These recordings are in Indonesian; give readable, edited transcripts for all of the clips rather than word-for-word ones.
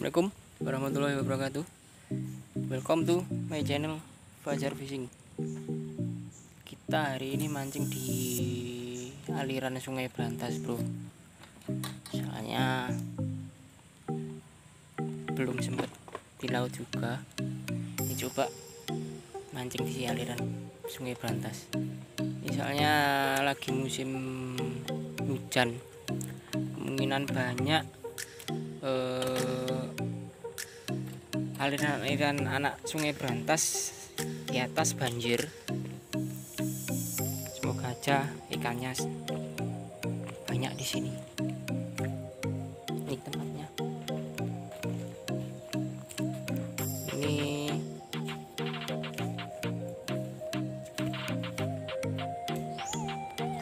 Assalamualaikum warahmatullahi wabarakatuh. Welcome to my channel Fajar Fishing. Kita hari ini mancing di aliran sungai Berantas, bro. Soalnya belum sempat di laut juga. Ini coba mancing di aliran sungai Berantas. Ini soalnya lagi musim hujan. Kemungkinan banyak aliran anak sungai Berantas di atas banjir. Semoga aja ikannya banyak di sini. Ini tempatnya. Ini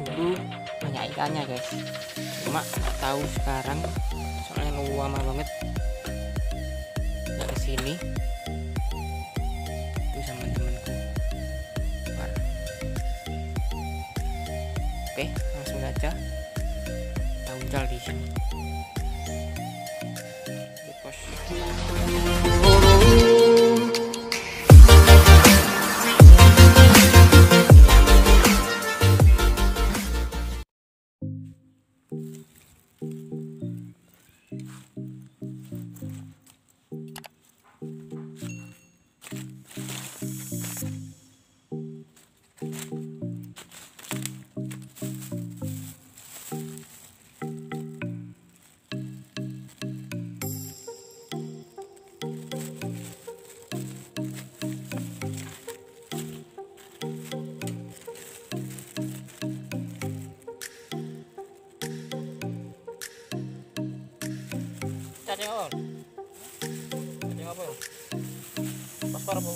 dulu banyak ikannya, guys. Cuma nggak tahu sekarang, soalnya lama banget nggak kesini. Itu sama temanku. Oke, langsung aja kita uncal di sini. Di pos. Cacing apa? Cacing apa? Paspor apa?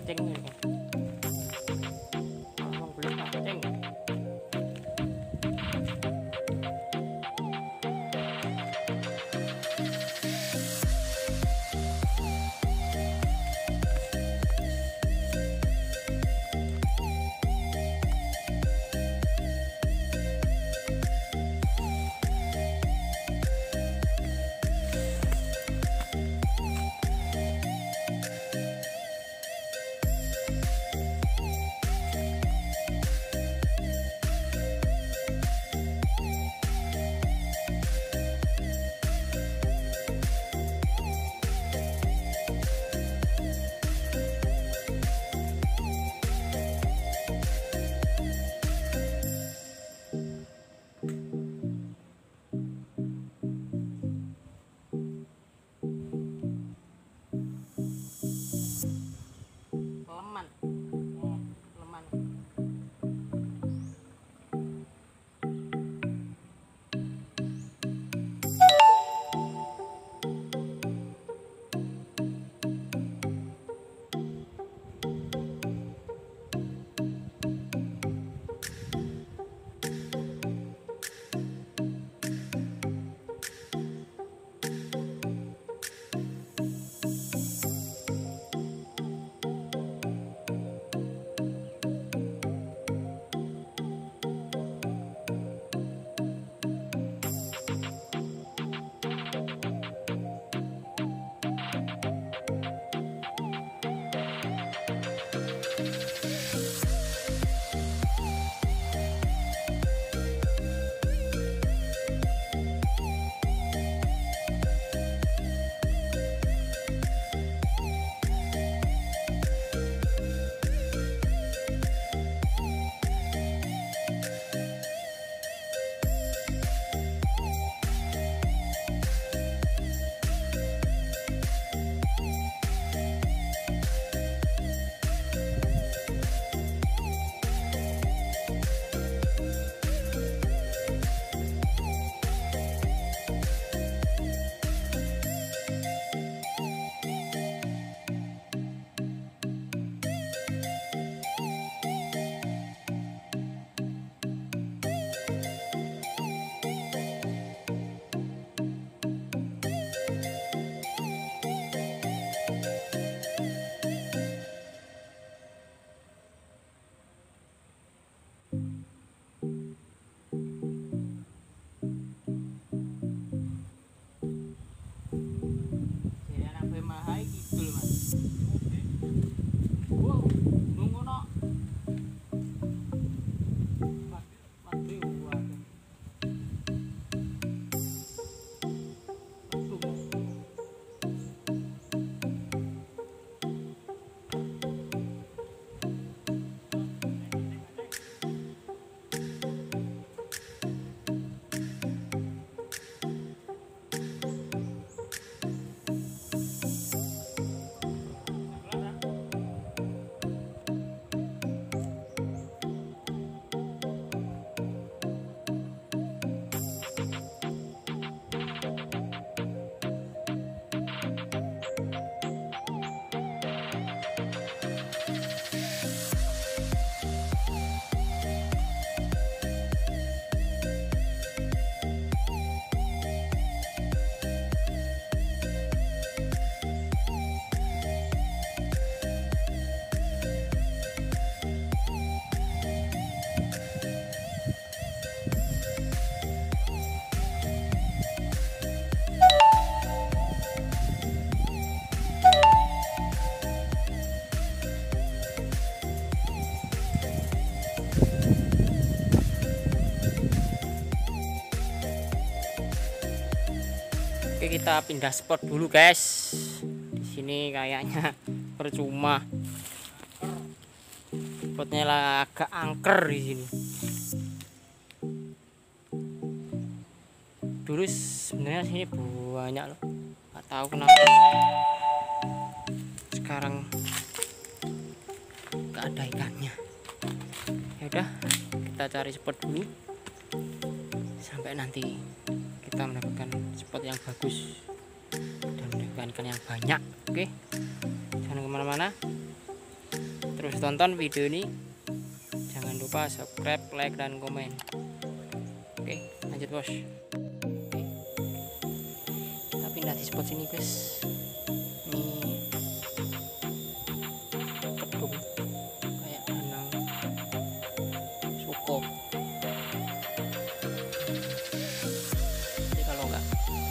mancing ini. Ngomong belum mancing. Oke, kita pindah spot dulu guys. Di sini kayaknya percuma. Spotnya lah agak angker di sini. Dulu sebenarnya sini banyak loh. Nggak tahu kenapa sekarang nggak ada ikannya. Ya udah, kita cari spot dulu sampai nanti kita mendapatkan spot yang bagus dan mendapatkan ikan yang banyak. Oke, jangan kemana-mana, terus tonton video ini. Jangan lupa subscribe, like, dan komen. Oke, lanjut bos. Kita pindah di spot sini guys. Ini kedung kayak danau suko. Jadi kalau nggak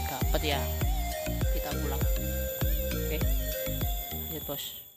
dapet ya kita pulang. Oke, lanjut bos.